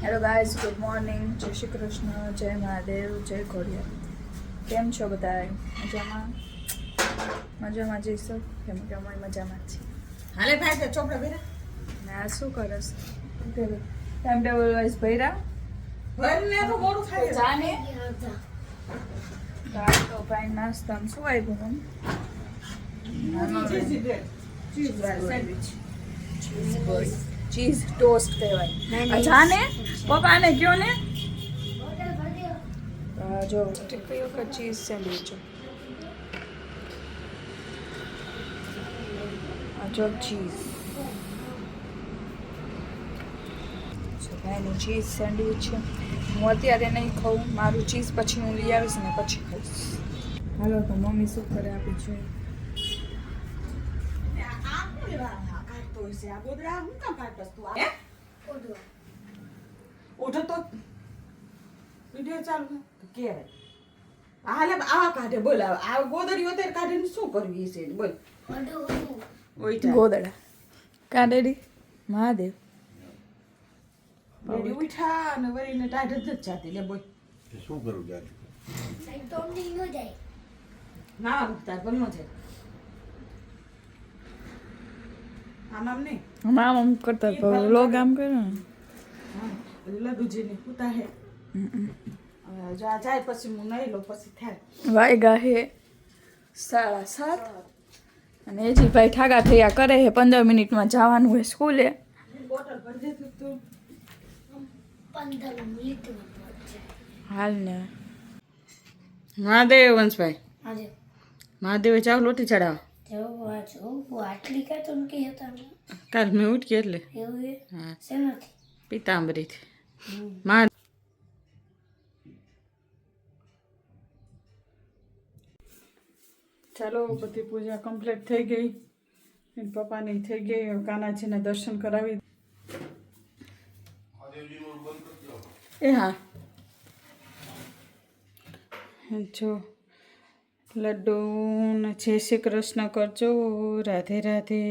Hello guys, good morning. જય શ્રી કૃષ્ણ, જય મહાદેવ, જય ખોડિયાર. કેમ છો બધા? મજામાં? મજામાં જઈશું કે મજામાં જ છીએ. હાલે ભાઈ તે ચોપડા ભર્યા ને આ શું કરસ? ટાઈમ ટેબલ વાઇઝ ભર્યા ભરને તો મોડું થાય જાને ગાય તો ભાઈ નાસ્તામાં શું આવ્યું? ચીઝ ટોસ્ટ કહેવાય. જાને પપ્પાને કયો ને જો કઈ વખત ચીઝ સેન્ડવિચ જો ચીઝ ભાઈનું ચીઝ સેન્ડવિચ છે. હું અત્યારે નહીં ખાઉં, મારું ચીઝ પછી હું લઈ આવીશ ને પછી ખાઈશ. હાલો તો મમ્મી શું કરે આપી જોઈએ. ઉઠો તો વિડિયો ચાલુ કે હાલે આવા કાઢે બોલ આ ગોદરી વધારે કાઢીને શું કરવી છે બોલ ગોદડા કાઢેડી મહાદેવ બેડી ઉઠા અને વરીને ટાઢ જ જાતી લે બોલ શું કરું જાય ના ઉઠતા બોલ નો છે આમ નહીં આમ કરતા લોગ આમ કરે ને લડુજીને ઉતા હે જા જાય પછી હું નહીં લો પછી થાય વાયગા હે 7:30 અને હજી ભાઈ ઠાગા થયા કરે હે. 15 મિનિટમાં જવાનું હોય સ્કૂલે. બોટલ ભરી દે તું 15 મિનિટ હાલ ને મહાદેવ વંશભાઈ આજે મહાદેવે ચાવ લોટી ચડાવ આટલી કાં તો કે હતા કાલ મેં ઉઠી એટલે એવું એ હા શેનાથી પીતાંબરીથી મા ચાલો બધી પૂજા કમ્પ્લીટ થઈ ગઈ. એના પપ્પાની થઈ ગઈ. કાનાજીને દર્શન કરાવી. એ હા જો લડ્ડુ ને જય શ્રી કૃષ્ણ કરજો. રાધે રાધે.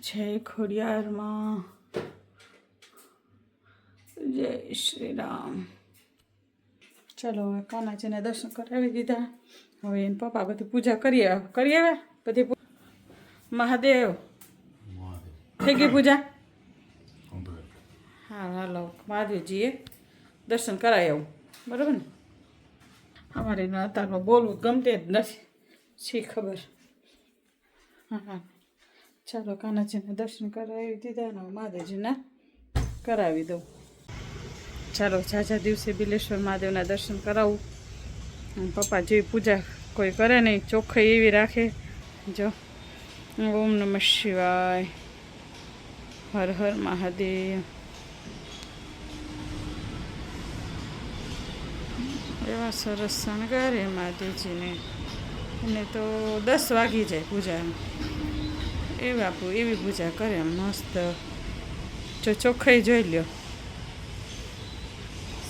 જય ખોડિયારમાં. જય શ્રી રામ. ચાલો હવે કાનાજીને દર્શન કરાવી દીધા. હવે એને પપ્પા બધી પૂજા કરી આવ્યા બધી મહાદેવ થઈ ગઈ પૂજા. હા હાલો મહાદેવજીએ દર્શન કરાવી આવું બરાબર ને. અમારે અત્યારમાં બોલવું ગમતે જ નથી શી ખબર. હા હા ચાલો કાનાજીને દર્શન કરાવી દીધા ને મહાદેવજીના કરાવી દઉં. ચાલો ઝાઝા દિવસે બિલેશ્વર મહાદેવના દર્શન કરાવું. પપ્પા જેવી પૂજા કોઈ કરે નહીં, ચોખ્ખાઈ એવી રાખે. જો ઓમ નમઃ શિવાય, હર હર મહાદેવ. એવા સરસ શણગારે મહાદેવજીને. એને તો 10 વાગી જાય પૂજા. એવી પૂજા કરે મસ્ત. જો ચોખ્ખાઈ જોઈ લ્યો.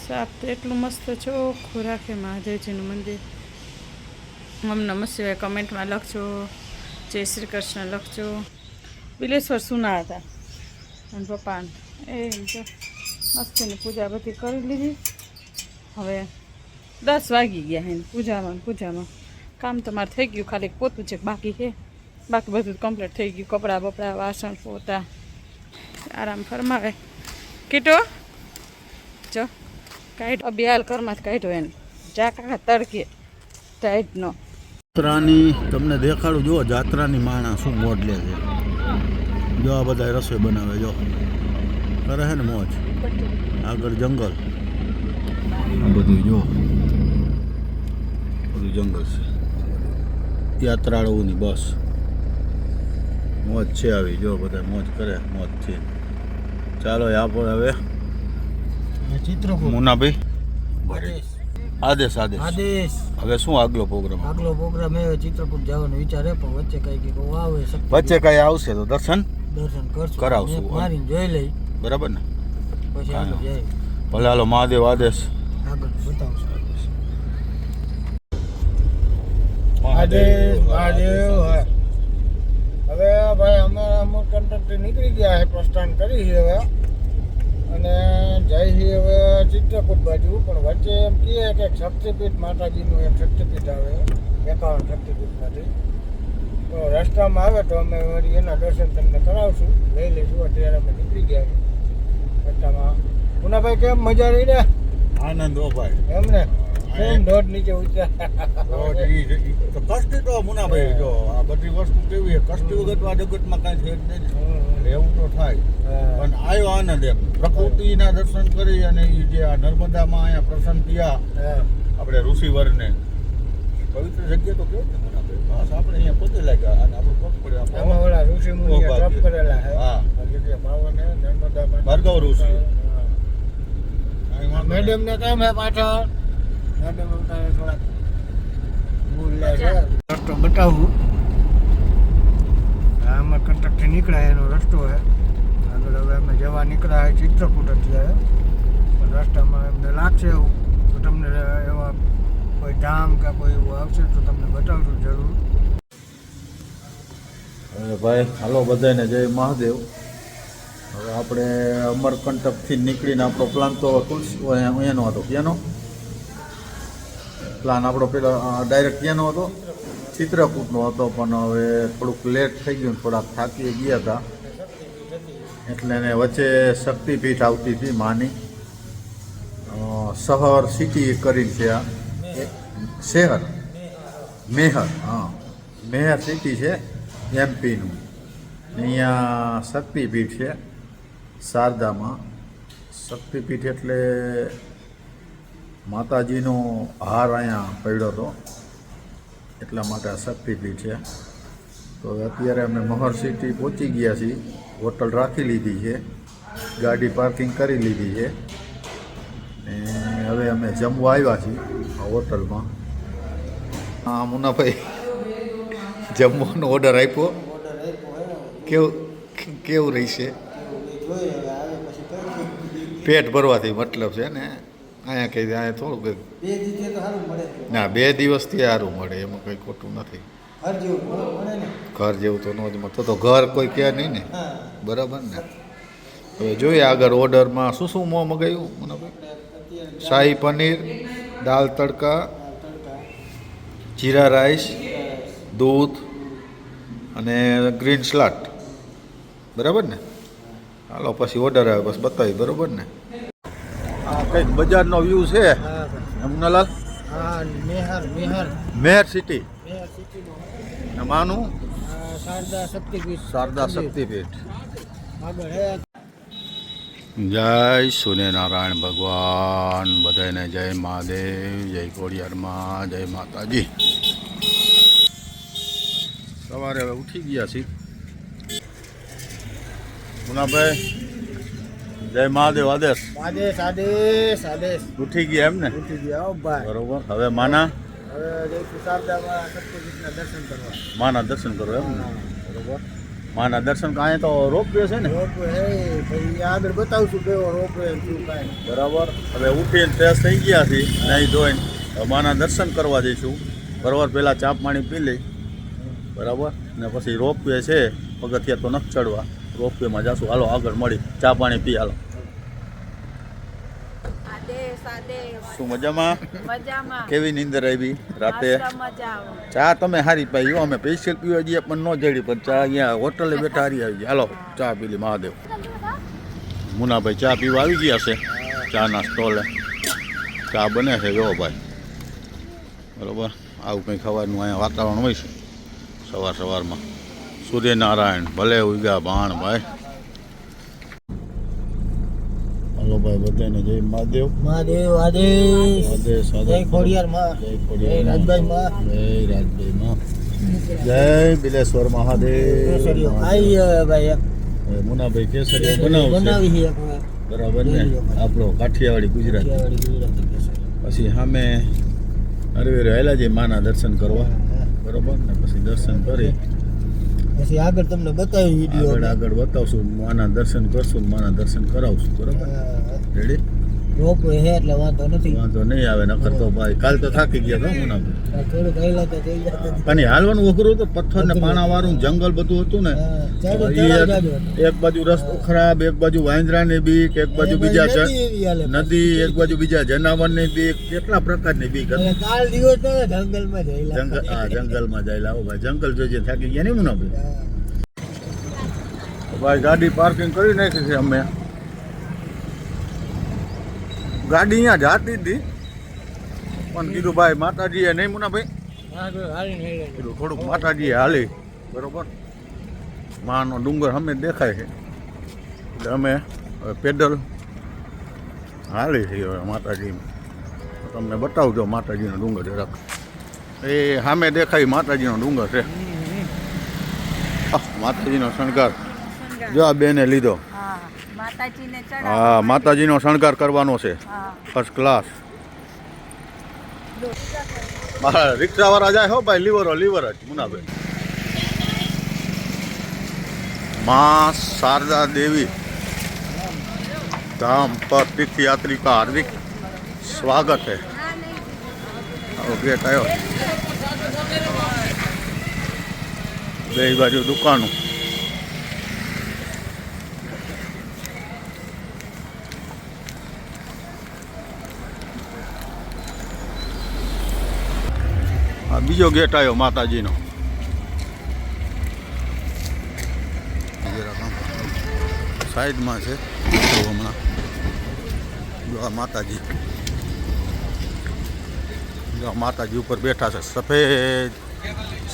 સાપ તો એટલું મસ્ત ચોખ્ખું રાખે મહાદેવજીનું મંદિર. ઓમ નમઃ શિવાય કમેન્ટમાં લખજો. જય શ્રી કૃષ્ણ લખજો. બિલેશ્વર સુના હતા અને પપ્પાને એ જો મસ્તીની પૂજા બધી કરી લીધી. હવે 10 વાગી ગયા એને પૂજામાં કામ તમારે થઈ ગયું. ખાલી પોતું છે બાકી છે. બાકી બધું કમ્પ્લીટ થઈ ગયું. કપડાં બપડા વાસણ પોતા આરામ ફરમાવે. કીટો જો કાઢ અભિયાલ ઘરમાં જ કાઢ્યો એને જા કાકા તડકે ટાઈટનો. જાત્રાની તમને દેખાડું જો જાત્રાની માણા શું મોજ લે છે. જો આ બધા રસોઈ બનાવે જો કરે છે ને મોજ. આગળ જંગલ આ બધું જો બધું જંગલ છે. યાત્રાળુઓની બસ મોજ છે આવી. જો બધા મોજ કરે મોજ છે. ચાલો આપણે હવે મુનાભાઈ આદેશ હવે શું આગલો પ્રોગ્રામ એ ચિત્રકૂટ જવાનો વિચાર છે પણ વચ્ચે કઈ આવે વચ્ચે કઈ આવશે તો દર્શન કરશું કરાવશું મારીને જોઈ લઈ બરાબર ને. પછી આગળ જાય ભલે હાલો મહાદેવ આદેશ. આગળ બતાવશું. મહાદેવ હવે ભાઈ અમારા અમુક કંટ્રાક્ટર નીકળી ગયા છે પ્રસ્થાન કરી છે હવે અને જાય છે હવે ચિત્રકૂટ બાજુ, પણ વચ્ચે એમ કહે કે શક્તિપીઠ માતાજીનું એક શક્તિપીઠ આવે 51 શક્તિપીઠમાંથી. તો રસ્તામાં આવે તો અમે વળી એના દર્શન તમને કરાવશું, લઈ લઈશું. અત્યારે અમે નીકળી ગયા છીએ રસ્તામાં. પુનાભાઈ કેમ મજા રહી ને? આનંદ હો ભાઈ. એમને કેમ દોઢ નીચે ઉતર્યા? તો કષ્ટી તો મુનાભાઈ જો આ બધી વસ્તુ કેવી છે, કષ્ટી વગર તો આ જગતમાં કાંઈ છે જ નહીં ને. એટલે એવું તો થાય. પણ આવ્યો આનંદ એમ પ્રકૃતિના દર્શન કરી અને એ જે આ નર્મદામાં અહીંયા પ્રસન્ન થયા આપણે ઋષિવરને પવિત્ર જગ્યા તો કેવું ને મુનાભાઈ. બસ આપણે અહીંયા પોતે લાગ્યા અને આપણું પગ પડે આમાં ઓલા ઋષિ મુનિએ તપ કરેલા છે. હા. આ જગ્યા પાવન છે નર્મદામાં. ભાર્ગવ ઋષિ. મેડમ ને કેમ હે પાછળ? મેડમ ઉતારે થોડાક ભૂલ લે છે. રસ્તો બતાવું. આમાં કંટકથી નીકળ્યા એનો રસ્તો છે. આગળ હવે અમે જવા નીકળ્યા ચિત્રકૂટ અત્યારે. પણ રસ્તામાં એમને લાગશે એવું તો તમને એવા કોઈ ધામ કે કોઈ એવું આવશે તો તમને બતાવશું જરૂર. હવે ભાઈ હાલો બધાને જય મહાદેવ. હવે આપણે અમરકંટકથી નીકળીને આપણો પ્લાન તો તુલસી એનો હતો. ક્યાંનો પ્લાન આપણો પેલો ડાયરેક્ટ ક્યાંનો હતો? ચિત્રકૂટનો હતો. પણ હવે થોડુંક લેટ થઈ ગયું, થોડાક થાકી ગયા હતા એટલે એને વચ્ચે શક્તિપીઠ આવતી હતી માની. શહર સિટી કરીને છે આ શહેર મેહર. હા, મેહર સિટી છે એમપીનું. અહીંયા શક્તિપીઠ છે શારદામાં. શક્તિપીઠ એટલે માતાજીનો હાર અહીંયા પડ્યો હતો એટલા માટે આ શક્તિપીઠ છે. તો અત્યારે અમે મહર સિટી પહોંચી ગયા છીએ. હોટલ રાખી લીધી છે, ગાડી પાર્કિંગ કરી લીધી છે ને હવે અમે જમવા આવ્યા છીએ આ હોટલમાં. હા મુનાભાઈ જમવાનો ઓર્ડર આપ્યો. કેવું રહેશે? પેટ ભરવાથી મતલબ છે ને. અહીંયા કહી અહીંયા થોડુંક ના 2 દિવસથી સારું મળે, એમાં કંઈ ખોટું નથી. ઘર જેવું તો ન જ મળે તો ઘર કોઈ કહે નહીં ને, બરાબર ને. હવે જોઈએ આગળ ઓર્ડરમાં શું શું મગાવ્યું મુનાભાઈ? શાહી પનીર, દાલ તડકા, જીરા રાઈસ, દૂધ અને ગ્રીન સલાડ, બરાબર ને. હાલો પછી ઓર્ડર આવે બસ બતાવી, બરાબર ને. આ કંઈક બજારનો વ્યૂ છે મુનાલાલ. હા, મેહર સિટી મેહર સિટીનો માનું શારદા શક્તિપીઠ. શારદા શક્તિપીઠ. આગળ હે. જય સૂર્યનારાયણ ભગવાન. બધાને જય મહાદેવ, જય ખોડિયારમાં, જય માતાજી. સવારે હવે ઉઠી ગયા છીએ મુનાભાઈ. જય મહાદેવ. આદેશ આદેશ ઉઠી ગયા એમ ને? ઉઠી ગયા હો ભાઈ. બરોબર. હવે માના હવે જઈશું શારદામાં શક્તિપીઠના દર્શન કરવા. માના દર્શન કરો એમ ને? બરોબર. માના દર્શન અહીંયા તો રોપવે છે ને? રોપવે હે, પછી આગળ બતાવશું કેવો રોપવે શું કાંઈ. બરાબર. હવે ઉઠીને ફ્રેશ થઈ ગયા છીએ, નહીં ધોઈને હવે માના દર્શન કરવા જઈશું. બરાબર. પહેલાં ચા પાણી પી લઈ, બરાબર, ને પછી રોપવે છે, પગથિયા તો નથી ચડવા, રોપવેમાં જાશું. હાલો આગળ મળી ચા પાણી પી. હાલો. શું મજામાં? કેવી નીંદર આવી રાતે? ચા તમે હારી પાઈ હો. અમે સ્પેશિયલ પીવા જઈએ પણ ન જડી, પણ ચા અહીંયા હોટલે બેઠા હારી આવી ગઈ. હાલો ચા પી લી. મહાદેવ. મુનાભાઈ ચા પીવા આવી ગયા છે ચાના સ્ટોલે. ચા બને છે જો ભાઈ, બરાબર. આવું કંઈ ખાવાનું અહીંયા વાતાવરણ હોય છે સવારમાં. સૂર્યનારાયણ ભલે ઉગ્યા ભાણ ભાઈ. હાલો ભાઈ બધાને જય મહાદેવ. મહાદેવ આદેશ. આદેશ. જય ખોડિયારમાં. જય જય ખોડિયાર. રાજભાઈમાં. જય રાજભાઈમાં. જય બિલેશ્વર મહાદેવ. કેસરીઓ ખાઈ હવે ભાઈ. એક મુનાભાઈ કેસરીઓ બનાવશે, બનાવી છે એક હવે. બરાબર ને. આપણો કાઠિયાવાડી ગુજરાતી. ગુજરાતી કેસરી. પછી સામે હરવેરે આવેલા છે માના દર્શન કરવા, બરાબર ને. પછી દર્શન કરી પછી આગળ તમને બતાવી વિડીયો. આગળ બતાવશું. માના દર્શન કરશું, માના દર્શન કરાવશું, બરાબર. રેડી? રોપવે છે એટલે વાંધો નથી. વાંધો નહીં આવે, નકર તો ભાઈ કાલ તો થાકી ગયા તો હું ના થોડુંક હેલા તો થઈ જતું. પણ એ હાલવાનું અઘરું હતું, પથ્થર ને પાણા વાળું જંગલ બધું હતું ને. એક બાજુ રસ્તો ખરાબ, એક બાજુ વાંદરાની બીક, એક બાજુ બીજા નદી, એક બાજુ બીજા જનાવરની બીક, કેટલા પ્રકારની બીક હતી. કાલ દિવસ તો જંગલમાં જઈલા. જંગલમાં જાય હો ભાઈ, જંગલ જોઈએ થાકી ગયા નહીં મુના ભાઈ. ભાઈ ગાડી પાર્કિંગ કરી નાખી છે અમે. ગાડી અહીંયા જાતી હતી પણ કીધું ભાઈ માતાજીએ નહીં મુના ભાઈ કીધું થોડુંક માતાજીએ હાલી, બરોબર. માનો ડુંગર અમે દેખાય છે એટલે અમે પેડલ હાલી છીએ હવે માતાજી. તમને બતાવજો માતાજીનો ડુંગર જરાક. એ સામે દેખાય માતાજીનો ડુંગર છે. માતાજીનો શણગાર જો આ બેને લીધો. માતાજીને હા, માતાજીનો શણગાર કરવાનો છે ફર્સ્ટ ક્લાસ. રિક્ષા વાળા જાય હો ભાઈ, લીવર જ મુનાભાઈ. माँ शारदा देवी धाम पर तीर्थयात्री का हार्दिक स्वागत है. गेट आयो, બે બાજુ દુકાનો. આ બીજો ગેટ આવ્યો માતાજીનો. સાઈડમાં છે તો હમણાં જો આ માતાજી, જો માતાજી ઉપર બેઠા છે. સફેદ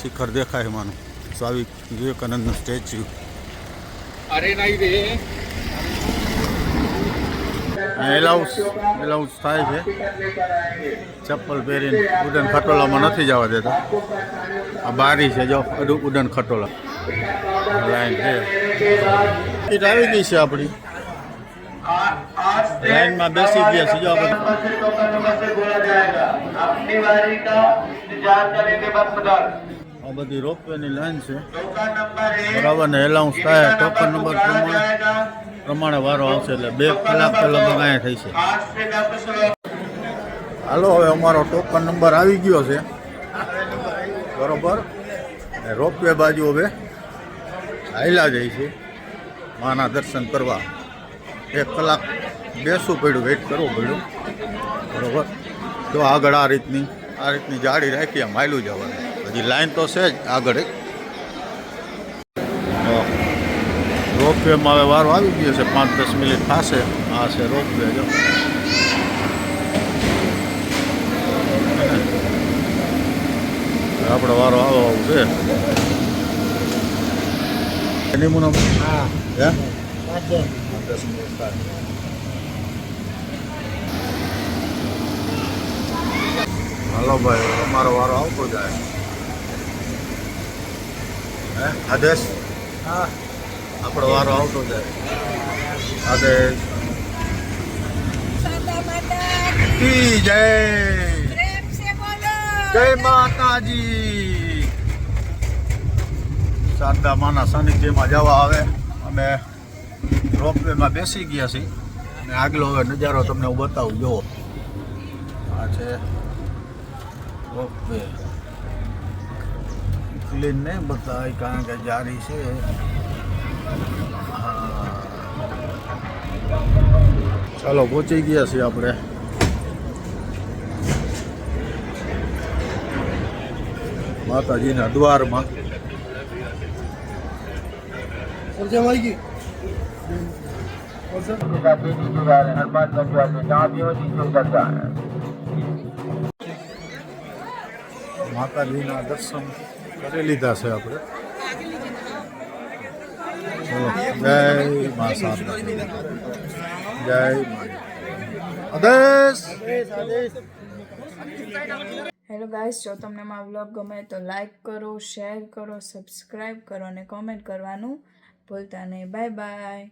શિખર દેખાય માનું. સ્વામી વિવેકાનંદનું સ્ટેચ્યુ. એલાઉન્સ થાય છે. ચપ્પલ પહેરીને ઉડન ખટોલામાં નથી જવા દેતા. આ બારી છે જો ઉડન ખટોલા લાઈન છે. ટિકિટ આવી ગઈ છે આપણી. લાઈનમાં બેસી ગયા છે જો આપણે. આ બધી રોપવેની લાઈન છે બરાબર ને. એલાઉન્સ થાય ટોકન નંબર પ્રમાણે વારો આવશે એટલે 2 કલાક પહેલાં અહીંયા થઈ છે. હાલો હવે અમારો ટોકન નંબર આવી ગયો છે બરોબર. રોપવે બાજુ હવે હાલ્યા જાય છે માના દર્શન કરવા. 1 કલાક બેસવું પડ્યું, વેઇટ કરવું પડ્યું બરોબર. તો આગળ આ રીતની જાળી રાખી આમ હાલ્યું જવાનું. હજી લાઈન તો છે જ આગળ. રોપવેમાં હવે વારો આવી ગયો છે. 5-10 મિનિટ થશે. આ છે રોપવે જો. આપણે વારો આવું છે. એની મુનો હા હે 10 મિનિટ થાય. હાલો ભાઈ અમારો વારો આવતો જાય. હે આદેશ? હા, આપણો વારો આવતો જાય. આદેશ કી જય. જય માતાજી. શારદા માના સાનિધ્યમાં જવા આવે. અમે રોપવેમાં બેસી ગયા છીએ અને આગલો હવે નજારો તમને હું બતાવું. જુઓ આ છે રોપવે. ક્લીન નહીં બતાવી કારણ કે જારી છે. ચાલો પહોંચી ગયા છીએ આપણે. માતાજીના દ્વારમાં. માતાજીના દર્શન કરી લીધા છે આપણે. ચલો જય મા શારદા. જય આદેશ. હેલો ગાઈસ, જો તમને મારો વ્લોગ ગમે તો લાઈક કરો, શેર કરો, સબસ્ક્રાઈબ કરો અને કોમેન્ટ કરવાનું ભૂલતા નહીં. Bye bye.